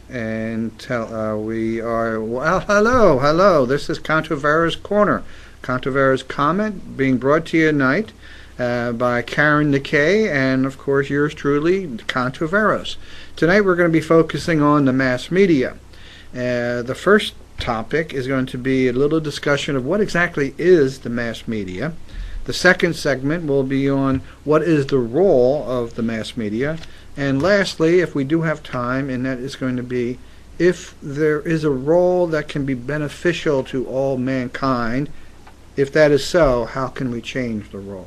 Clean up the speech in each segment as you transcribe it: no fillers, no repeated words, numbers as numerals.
and we are, well, hello. This is Contovera's Corner. Contovera's Comment being brought to you tonight by Karen McKay and, of course, yours truly, Contoveros. Tonight we're going to be focusing on the mass media. The first topic is going to be a little discussion of what exactly is the mass media. The second segment will be on what is the role of the mass media. And lastly, if we do have time, and that is going to be if there is a role that can be beneficial to all mankind. If that is so, how can we change the role?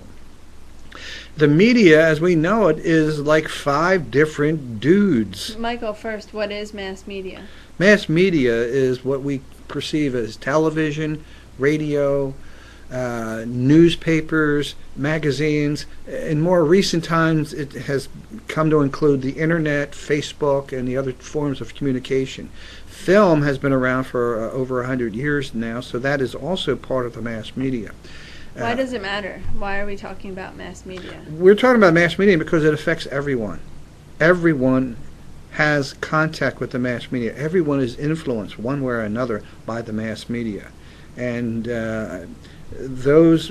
The media, as we know it, is like 5 different dudes. Michael, first, what is mass media? Mass media is what we perceive as television, radio, newspapers, magazines. In more recent times, it has come to include the internet, Facebook, and the other forms of communication. Film has been around for over 100 years now, so that is also part of the mass media. Why does it matter? Why are we talking about mass media? We're talking about mass media because it affects everyone. Everyone has contact with the mass media. Everyone is influenced one way or another by the mass media. And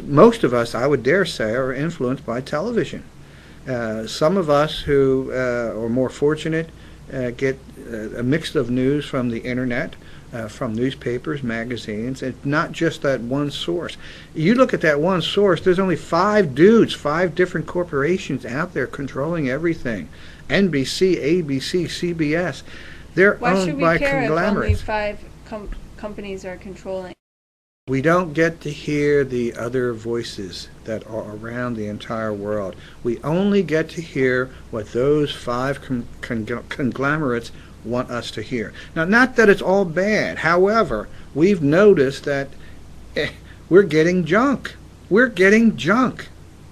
most of us, I would dare say, are influenced by television. Some of us who are more fortunate get a mix of news from the internet, from newspapers, magazines, and not just that one source. You look at that one source, there's only 5 dudes, 5 different corporations out there controlling everything. NBC, ABC, CBS. They're owned by conglomerates. Why should we care if only 5 companies are controlling? We don't get to hear the other voices that are around the entire world. We only get to hear what those 5 conglomerates want us to hear. Now, not that it's all bad. However, we've noticed that we're getting junk. We're getting junk.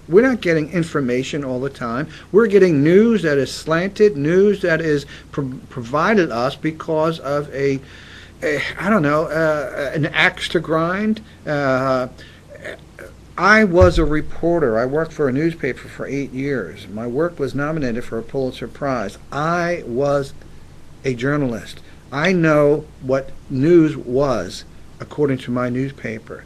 We're not getting information all the time. We're getting news that is slanted, news that is provided us because of an axe to grind. I was a reporter. I worked for a newspaper for 8 years. My work was nominated for a Pulitzer Prize. I was a journalist. I know what news was according to my newspaper.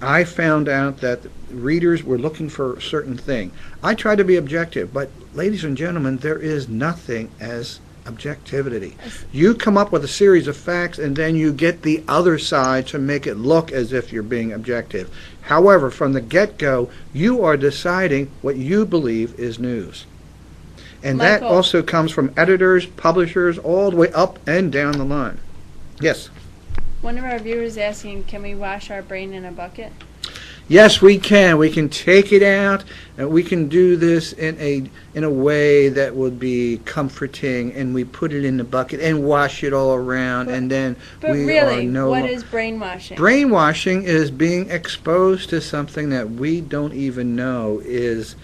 I found out that readers were looking for a certain thing. I tried to be objective, but ladies and gentlemen, there is nothing as objectivity. You come up with a series of facts and then you get the other side to make it look as if you're being objective. However, from the get-go, you are deciding what you believe is news. And Michael, that also comes from editors, publishers, all the way up and down the line. Yes? One of our viewers is asking, can we wash our brain in a bucket? Yes, we can. We can take it out, and we can do this in a way that would be comforting, and we put it in the bucket and wash it all around, and then we are no. What is brainwashing? Brainwashing is being exposed to something that we don't even know is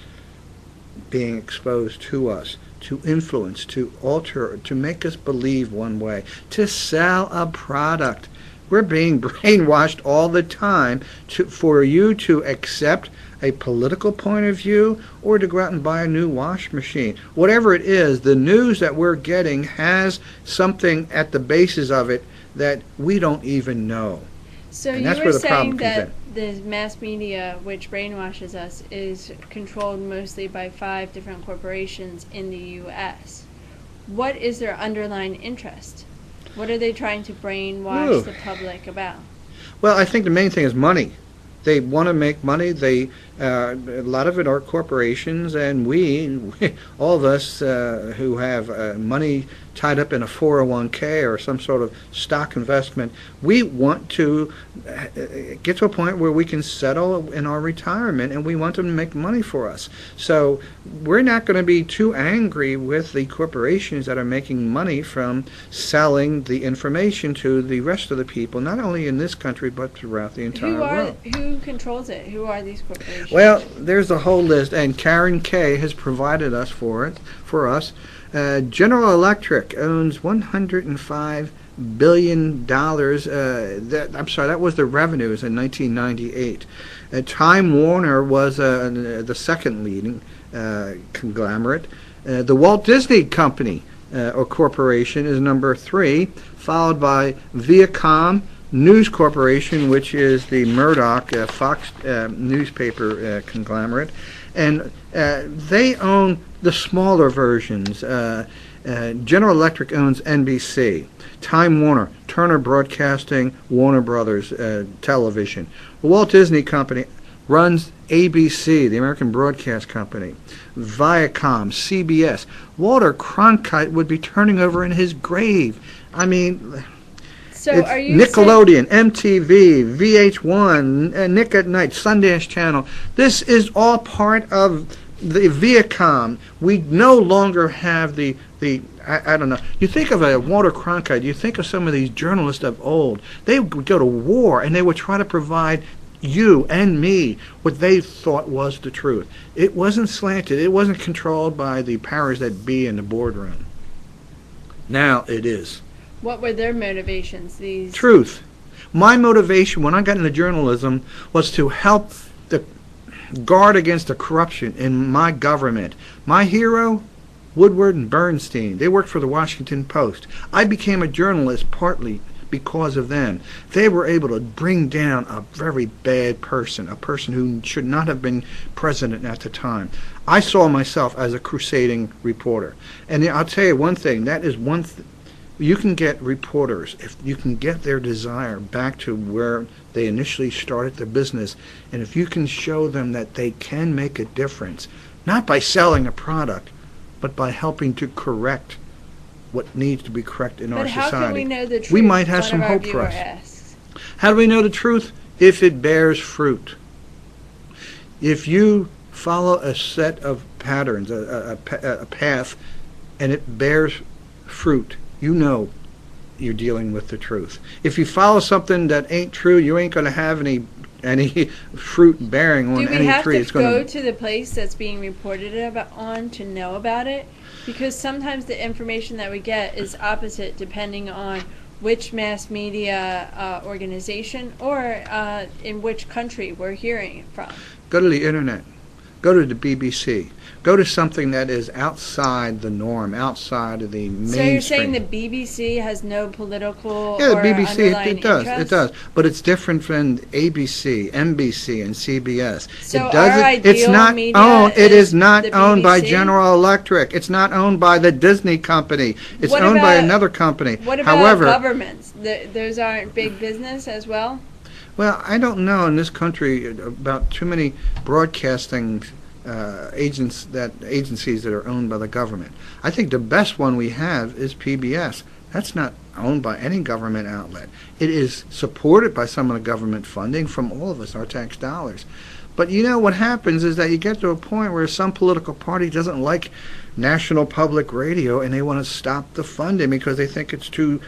being exposed to us, to influence, to alter, to make us believe one way, to sell a product. We're being brainwashed all the time for you to accept a political point of view or to go out and buy a new wash machine. Whatever it is, the news that we're getting has something at the basis of it that we don't even know. So you were saying that the mass media, which brainwashes us, is controlled mostly by 5 different corporations in the U.S. What is their underlying interest? What are they trying to brainwash the public about? Well, I think the main thing is money. They want to make money. A lot of it are corporations, and all of us who have money tied up in a 401k or some sort of stock investment, we want to get to a point where we can settle in our retirement, and we want them to make money for us. So we're not going to be too angry with the corporations that are making money from selling the information to the rest of the people, not only in this country but throughout the entire world. Who controls it? Who are these corporations? Well, there's a whole list, and Karen Kay has provided us for us. General Electric owns $105 billion. That was the revenues in 1998. Time Warner was the second leading conglomerate. The Walt Disney Company or corporation is number 3, followed by Viacom News Corporation, which is the Murdoch Fox newspaper conglomerate, and they own the smaller versions. General Electric owns NBC. Time Warner, Turner Broadcasting, Warner Brothers Television. The Walt Disney Company runs ABC, the American Broadcast Company. Viacom, CBS. Walter Cronkite would be turning over in his grave. I mean, so are you Nickelodeon, MTV, VH1, Nick at Night, Sundance Channel. This is all part of the Viacom. We no longer have the I don't know. You think of a Walter Cronkite, you think of some of these journalists of old. They would go to war and they would try to provide you and me what they thought was the truth. It wasn't slanted. It wasn't controlled by the powers that be in the boardroom. Now it is. What were their motivations? These truth. My motivation when I got into journalism was to help the guard against the corruption in my government. My hero, Woodward and Bernstein, they worked for the Washington Post. I became a journalist partly because of them. They were able to bring down a very bad person, a person who should not have been president at the time. I saw myself as a crusading reporter. And I'll tell you one thing, that is one thing. You can get reporters, if you can get their desire back to where they initially started their business, and if you can show them that they can make a difference, not by selling a product, but by helping to correct what needs to be corrected in our society. But how can we know the truth? We might have some hope for us. Asks. How do we know the truth? If it bears fruit. If you follow a set of patterns, a path, and it bears fruit, you know you're dealing with the truth. If you follow something that ain't true, you ain't going to have any fruit bearing on any tree. Do we have to go to the place that's being reported on to know about it? Because sometimes the information that we get is opposite depending on which mass media organization or in which country we're hearing it from. Go to the internet. Go to the BBC. Go to something that is outside the norm, outside of the mainstream. So you're saying the BBC has no political yeah, the or BBC, underlying it does, interest? it does. But it's different from ABC, NBC, and CBS. So it doesn't, our ideal it's not media owned, it is not the owned by BBC? General Electric. It's not owned by the Disney company. It's What owned by about- another company. What about However, governments? Those aren't big business as well? well, I don't know in this country about too many broadcasting agencies that are owned by the government. I think the best one we have is PBS. That's not owned by any government outlet. It is supported by some of the government funding from all of us, our tax dollars. But you know what happens is that you get to a point where some political party doesn't like National Public Radio and they want to stop the funding because they think it's too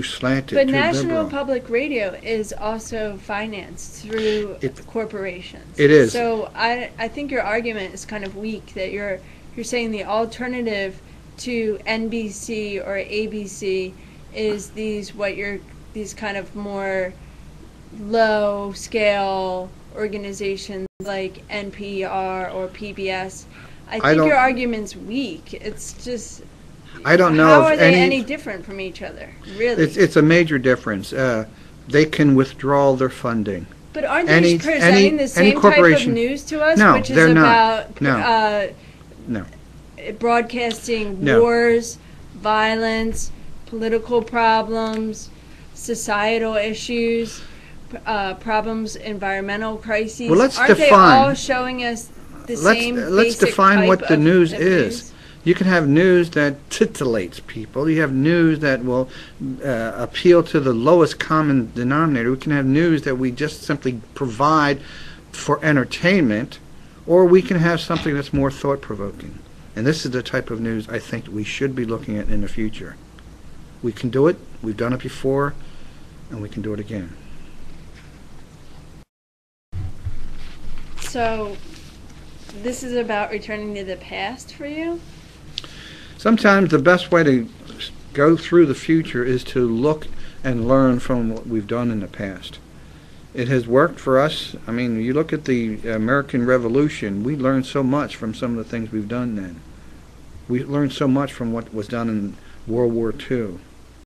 slanted, But too National liberal. Public Radio is also financed through corporations. It is. So I think your argument is kind of weak that you're saying the alternative to NBC or ABC is these kind of more low scale organizations like NPR or PBS. I think your argument's weak. It's just I don't know how if are they any different from each other? Really? It's a major difference. They can withdraw their funding. But aren't they presenting the same type of news to us, No, which is they're about not. No. Broadcasting No. wars, violence, political problems, societal issues, problems, environmental crises? Well, let's aren't define. they all showing us the same Let's basic define type what the of news of is. news? You can have news that titillates people. You have news that will appeal to the lowest common denominator. We can have news that we just simply provide for entertainment, or we can have something that's more thought-provoking. And this is the type of news I think we should be looking at in the future. We can do it. We've done it before, and we can do it again. So, this is about returning to the past for you? Sometimes the best way to go through the future is to look and learn from what we've done in the past. It has worked for us. I mean, you look at the American Revolution, we learned so much from some of the things we've done then. we learned so much from what was done in World War II.